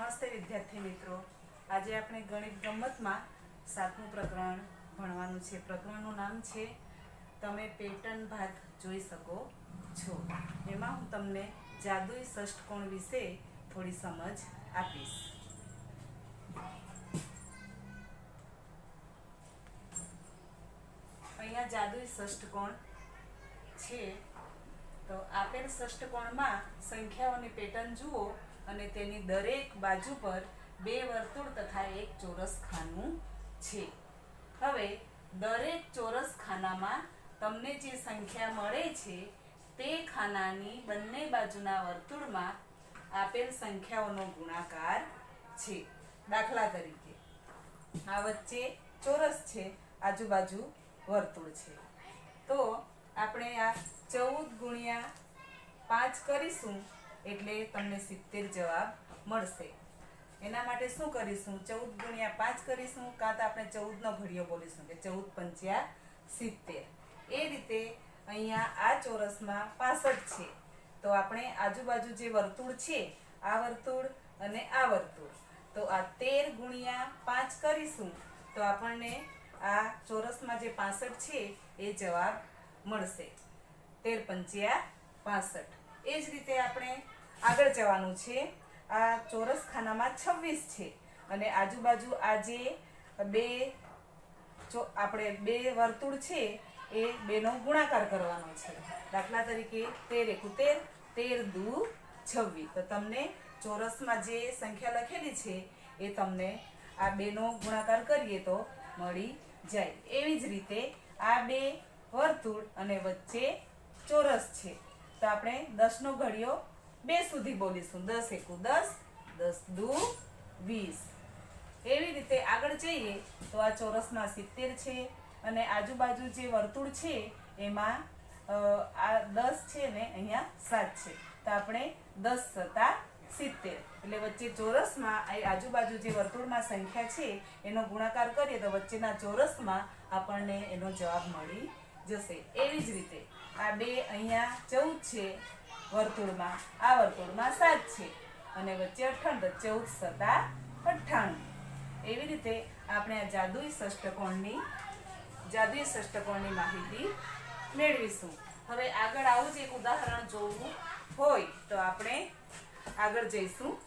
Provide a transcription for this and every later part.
નમસ્તે વિદ્યાર્થી મિત્રો। આજે આપણે ગણિત ગમ્મતમાં 7મું પ્રકરણ ભણવાનું છે। પ્રકરણનું નામ છે તમે પેટર્ન ભાત જોઈ શકો છો। એમાં હું તમને જાદુઈ ષષ્ટકોણ વિશે થોડી સમજ આપીશ। અહીંયા જાદુઈ ષષ્ટકોણ છે। તો આપેલ ષષ્ટકોણમાં સંખ્યાઓની પેટર્ન જુઓ અને તેની દરેક બાજુ પર બે વર્તુળ તથા એક ચોરસ ખાનું છે। હવે દરેક ચોરસ ખાનામાં તમને જે સંખ્યા મળે છે તે ખાનાની બંને બાજુના વર્તુળમાં આપેલ સંખ્યાઓનો ગુણાકાર છે। દાખલા તરીકે આ વચ્ચે ચોરસ છે, આજુબાજુ વર્તુળ છે, તો આપણે આ 14 ગુણ્યા 5 કરીશું એટલે તમને 70 જવાબ મળશે। એના માટે શું કરીશું? 14 ગુણ્યા 5 કરીશું, કાં તો આપણે 14 નો ઘડિયો બોલીશું કે 14 પંચ્યા 70। એ રીતે અહીંયા આ ચોરસમાં 65 છે, તો આપણે આજુબાજુ જે વર્તુળ છે, આ વર્તુળ અને આ વર્તુળ, તો આ 13 ગુણ્યા 5 કરીશું તો આપણને આ ચોરસમાં જે 65 છે એ જવાબ મળશે। 13 પંચ્યા 65। એ જ રીતે આપણે આગળ જવાનું છે। આ ચોરસ ખાનામાં 26 છે અને આજુબાજુ આ જે આપણે બે વર્તુળ છે એ બેનો ગુણાકાર કરવાનો છે। દાખલા તરીકે 13 એકુ 13, 13 દુ 26, તો તમને ચોરસમાં જે સંખ્યા લખેલી છે એ તમને આ બેનો ગુણાકાર કરીએ તો મળી જાય। એવી જ રીતે આ બે વર્તુળ અને વચ્ચે ચોરસ છે, તો આપણે 10 નો ઘડિયો 2 સુધી બોલીશું। 10 એકુ 10, 10 દુ 20। એવી રીતે આગળ જઈએ તો આ ચોરસમાં 70 છે અને આજુબાજુ જે વર્તુળ છે એમાં આ 10 છે ને અહીંયા 7 છે, તો આપણે 10 સતા 70, એટલે વચ્ચે ચોરસમાં આજુબાજુ જે વર્તુળમાં સંખ્યા છે એનો ગુણાકાર કરીએ તો વચ્ચેના ચોરસમાં આપણને એનો જવાબ મળી જશે। એવી જ રીતે આ બે અહીંયા 14 છે વર્તુળમાં, આ વર્તુળમાં 7 છે અને વચ્ચે 98, તો 14 સતા 98। એવી રીતે આપણે આ જાદુઈ ષષ્ટકોણની માહિતી મેળવીશું। હવે આગળ આવું જ એક ઉદાહરણ જોવું હોય તો આપણે આગળ જઈશું।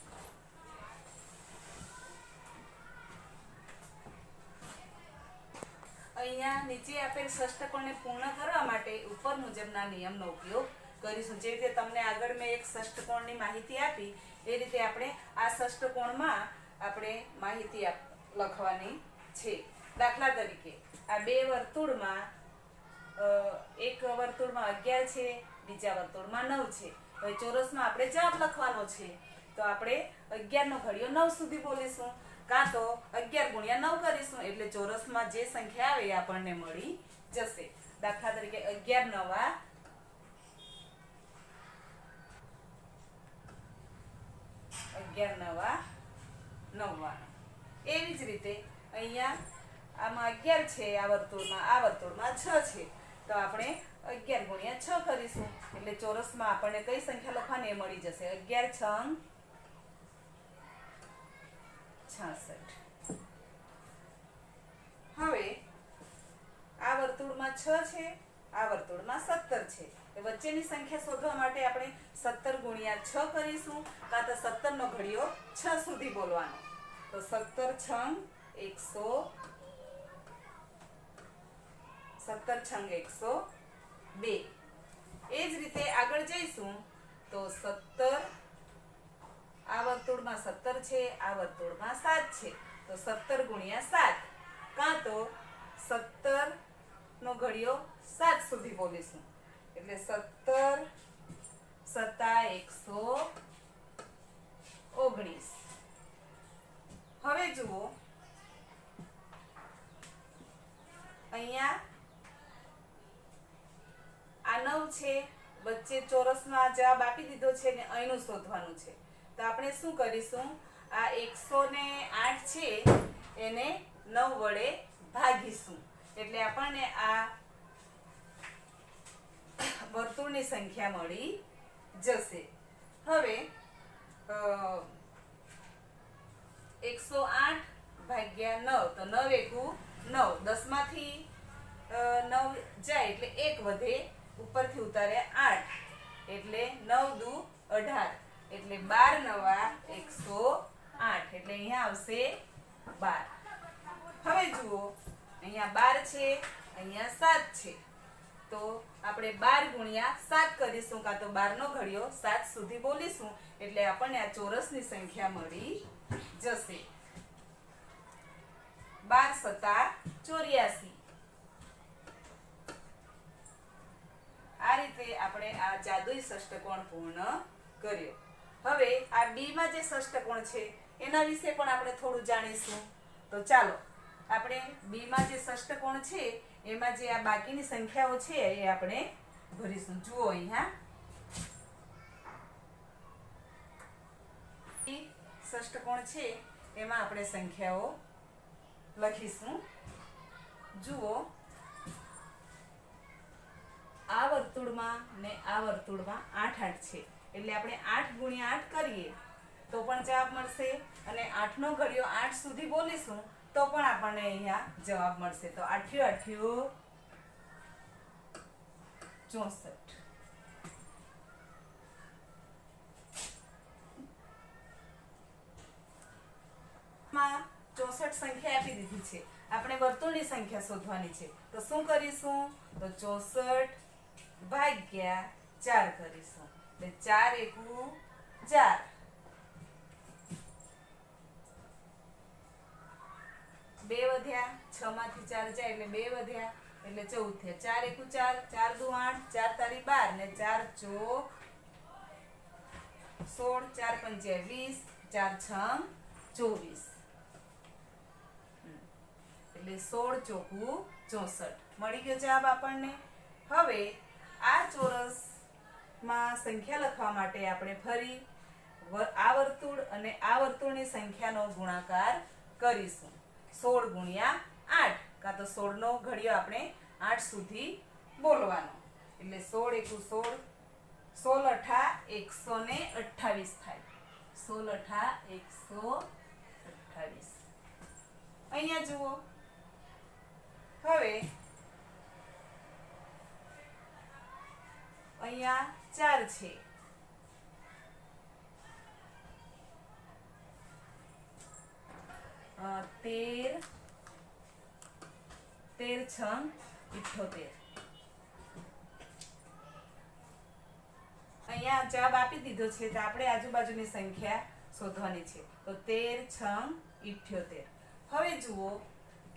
અહીંયા નીચે આપેલ ષષ્ટકોણને પૂર્ણ કરવા માટે ઉપર મુજબના નિયમનો ઉપયોગ કરીશું। જે રીતે તમને આગળ મેં એક ષષ્ટકોણની માહિતી આપી એ રીતે આપણે આ ષષ્ટકોણમાં આપણે માહિતી લખવાની છે। દાખલા તરીકે આ બે વર્તુળમાં એક વર્તુળમાં 11 છે, બીજા વર્તુળમાં 9 છે। હવે ચોરસમાં આપણે જવાબ લખવાનો છે, તો આપણે 11 નો ઘડિયો 9 સુધી બોલીશું, કાં તો 11 ગુણ્યા 9 કરીશું એટલે ચોરસમાં જે સંખ્યા આવે એ આપણને મળી જશે। દાખલા તરીકે 11 નવા 99। એવી જ રીતે અહીંયા આમાં 11 છે, આ વર્તુળમાં 6 છે, તો આપણે 11 ગુણ્યા 6 કરીશું એટલે ચોરસમાં આપણને કઈ સંખ્યા લખવાની એ મળી જશે। 11 6 66। હવે આ વર્તુળમાં 6 છે, આ વર્તુળમાં 17 છે, એ વચ્ચેની સંખ્યા શોધવા માટે આપણે 17 ગુણ્યા 6 કરીશું, કાં તો 17 નો ઘડિયો 6 સુધી બોલવાનો, તો 17 છંગ 100, 17 છંગ 102। એ જ રીતે આગળ જઈશું તો 17, આ વર્તુળમાં 17 છે, આ વર્તુળમાં 7 છે, તો 17 ગુણ્યા 7, કાં તો 17 નો ઘડિયો 7 સુધી બોલીશું એટલે 17 સતા 119। હવે જુઓ અહીંયા આ 9 છે, વચ્ચે ચોરસમાં જવાબ આપી દીધો છે ને અહીંનું શોધવાનું છે, તો આપણે શું કરીશું? આ 108 છે એને 9 વડે ભાગીશું એટલે આપણને આ વર્તુળની સંખ્યા મળી જશે। હવે 108 ભાગ્યા 9 તો 9 એકુ 9 10 માંથી 9 જાય એટલે 1 વધે ઉપરથી ઉતારે 8 એટલે 9 દુ 18 એટલે 12 નવા 108 એટલે અહીંયા આવશે 12। હવે જુઓ અહીંયા 12 છે અહીંયા 7 છે તો આપણે 12 ગુણ્યા 7 કરીશું કાં તો 12 નો ઘડિયો 7 સુધી બોલીશું એટલે આપણને આ ચોરસની સંખ્યા મળી જશે। 12 × 7 = 84। આ રીતે આપણે આ જાદુઈ ષષ્ટકોણ પૂર્ણ કર્યો। હવે આ બી માં જે ષષ્ટકોણ છે એના વિશે પણ આપણે થોડું જાણીશું। તો ચાલો આપણે બી માં જે ષષ્ટકોણ છે એમાં જે આ બાકીની સંખ્યાઓ છે એ આપણે ભરીશું। જુઓ અહીંયા ષષ્ટકોણ છે એમાં આપણે સંખ્યાઓ લખીશું। જુઓ આ વર્તુળમાં ને આ વર્તુળમાં 8 8 છે એટલે આપણે 8 ગુણ્યા 8 કરીએ તો પણ જવાબ મળશે અને 8 નો ઘડિયો 8 સુધી બોલીશું તો પણ આપણને અહીંયા જવાબ મળશે। તો 8 × 8 = 64। માં 64 સંખ્યા આપી દીધી છે આપણે વર્તુળની સંખ્યા શોધવાની છે તો શું કરીશું તો 64 ભાગ્યા 4 કરીશું એટલે 4 એકુ 4 2 વધ્યા 6 માંથી 4 જાય એટલે 2 વધ્યા એટલે 14 થયા 4 એકુ 4 4 દુ 8 4 તારી 12 ને 4 ચોક 16 4 પંચા 20 4 છંગ 24 એટલે 16 ચોકુ 64 મળી ગયો જવાબ આપણને। હવે આ ચોરસમાં સંખ્યા લખવા માટે આપણે ફરી આ વર્તુળ અને આ વર્તુળની સંખ્યાનો ગુણાકાર કરીશું। 16 ગુણ્યા 8 કાં તો 16 નો ઘડિયો આપણે 8 સુધી બોલવાનો એટલે 16 એકુ 16 16 અઠા 128 થાય 16 અઠા 128। અહીંયા જુઓ હવે અહીંયા 4 છે તેર 13 છંગ 78। અહીંયા જવાબ આપી દીધો છે તો આપણે આજુબાજુની સંખ્યા શોધવાની છે તો 13 છંગ 78। હવે જુઓ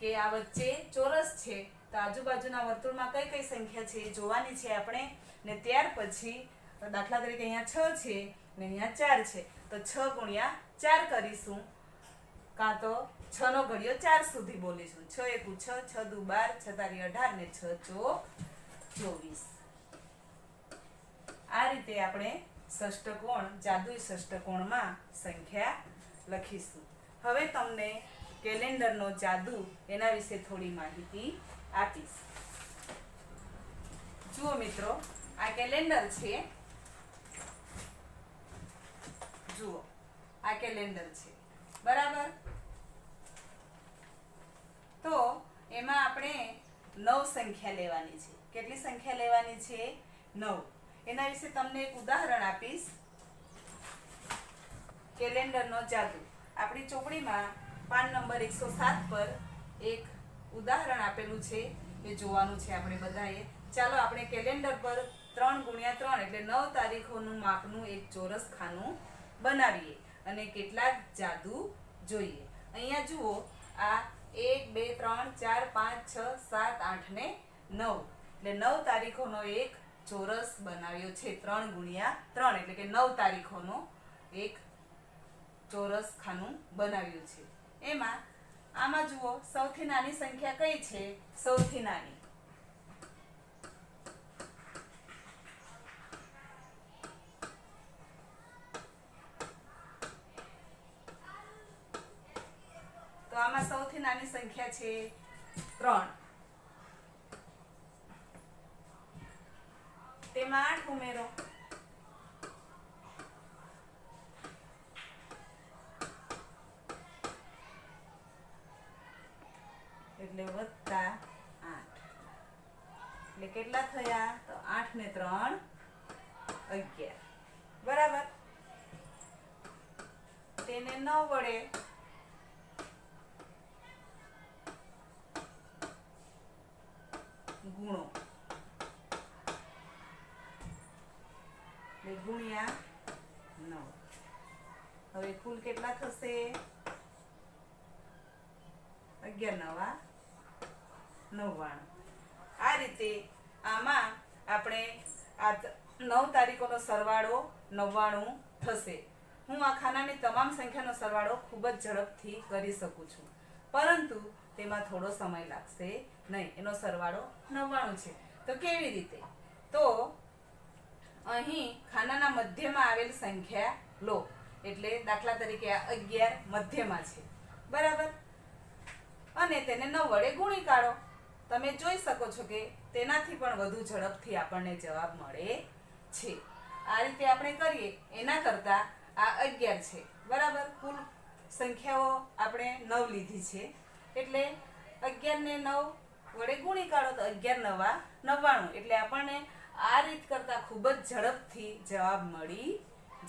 કે આ વચ્ચે ચોરસ છે તો આજુબાજુના વર્તુળમાં કઈ કઈ સંખ્યા છે એ જોવાની છે આપણે ને ત્યાર પછી દાખલા તરીકે અહીંયા 6 છે ને અહીંયા 4 છે તો 6 ગુણ્યા 4 કરીશું કાં તો 6 નો ઘડિયો 4 સુધી બોલીશું 6 એકુ 6 6 દુ 12 6 તારી 18 ને 6 ચોક 24। આ રીતે આપણે ષષ્ટકોણ જાદુઈ ષષ્ટકોણમાં સંખ્યા લખીશું। હવે તમને કેલેન્ડરનો જાદુ એના વિશે થોડી માહિતી આપીશ। જુઓ મિત્રો આ કેલેન્ડર છે જુઓ આ કેલેન્ડર છે બરાબર તો એમાં આપણે 9 સંખ્યા લેવાની છે। કેટલી સંખ્યા લેવાની છે 9 એના વિશે તમને એક ઉદાહરણ આપીશ। કેલેન્ડરનો જાદુ આપણી ચોપડીમાં પાન નંબર 107 પર એક ઉદાહરણ આપેલું છે એ જોવાનું છે આપણે બધાએ। ચાલો આપણે કેલેન્ડર પર 3 ગુણ્યા 3 એટલે 9 તારીખોનું માપનું એક ચોરસ ખાનું બનાવીએ અને કેટલાક જાદુ જોઈએ। અહીંયા જુઓ આ 1 2 3 4 5 6 7 8 ને 9 એટલે 9 તારીખોનો એક ચોરસ બનાવ્યો છે। 3 ગુણ્યા 3 એટલે કે 9 તારીખોનો એક ચોરસ ખાનું બનાવ્યું છે। એમાં આમાં જુઓ સૌથી નાની સંખ્યા કઈ છે સૌથી નાની તો આમાં સૌથી નાની સંખ્યા છે 3 તેમાં 8 ઉમેરો એટલે +8 એટલે કેટલા થયા? તો 8 ને 3 11, બરાબર. તેને 9 વડે ગુણો એટલે ગુણ્યા 9. હવે કુલ કેટલા થશે? 11 9 99. આ રીતે આમાં આપણે આ 9 તારીખોનો સરવાળો 99 થશે. હું આ ખાનાની તમામ સંખ્યાનો સરવાળો ખૂબ જ ઝડપથી કરી શકું છું, પરંતુ તેમાં થોડો સમય લાગશે નહીં. એનો સરવાળો 99 છે. તો કેવી રીતે? તો અહીં ખાનાના મધ્યમાં આવેલ સંખ્યા લો, એટલે દાખલા તરીકે આ 11 મધ્યમાં છે, બરાબર, અને તેને 9 વડે ગુણી કાઢો. તમે જોઈ શકો છો કે તેનાથી પણ વધુ ઝડપથી આપણને જવાબ મળે છે. આ રીતે આપણે કરીએ એના કરતાં આ 11 છે, બરાબર. કુલ સંખ્યાઓ આપણે 9 લીધી છે, એટલે 11 ને 9 વડે ગુણી કાઢો તો 11 9 99. એટલે આપણને આ રીત કરતાં ખૂબ જ ઝડપથી જવાબ મળી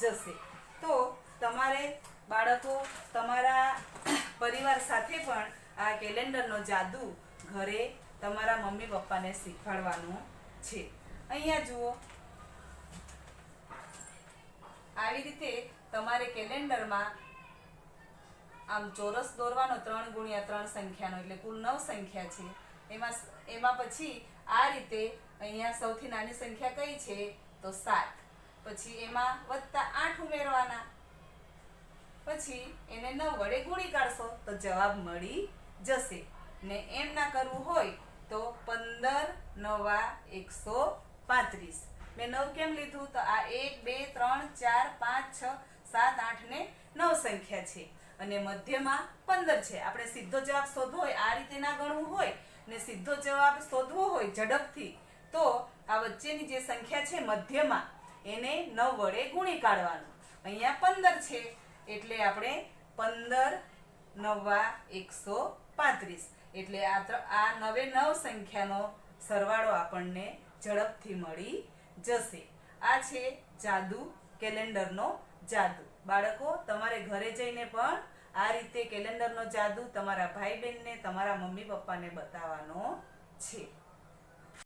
જશે. તો તમારે બાળકો તમારા પરિવાર સાથે પણ આ કેલેન્ડરનો જાદુ ઘરે તમારા મમ્મી પપ્પાને શીખવાડવાનું છે. અહીંયા જુઓ, આવી રીતે તમારે કેલેન્ડરમાં આમ ચોરસ દોરવાનો 3 ગુણ્યા 3 સંખ્યાનો, એટલે કુલ 9 સંખ્યા છે. એમાં પછી આ રીતે અહીંયા સૌથી નાની સંખ્યા કઈ છે? તો 7. પછી એમાં +8 ઉમેરવાના, પછી એને 9 વડે ગુણી કાઢશો તો જવાબ મળી જશે. ને એમ ના કરવું હોય તો 15 9 135. મેં 9 કેમ લીધું? તો આ 1 2 3 4 5 6 7 8 ને 9 સંખ્યા છે, અને મધ્યમાં 15 છે. આપણે સીધો જવાબ શોધવો હોય, આ રીતે ના ગણવું હોય ને સીધો જવાબ શોધવો હોય ઝડપથી, તો આ વચ્ચેની જે સંખ્યા છે મધ્યમાં, એને 9 વડે ગુણી કાઢવાનું. અહીંયા 15 છે, એટલે આપણે 15 9 135. એટલે આ 9 સંખ્યાનો સરવાળો આપણને ઝડપથી મળી જશે. આ છે જાદુ, કેલેન્ડરનો જાદુ. બાળકો, તમારે ઘરે જઈને પણ આ રીતે કેલેન્ડરનો જાદુ તમારા ભાઈ બહેનને, તમારા મમ્મી પપ્પાને બતાવવાનો છે.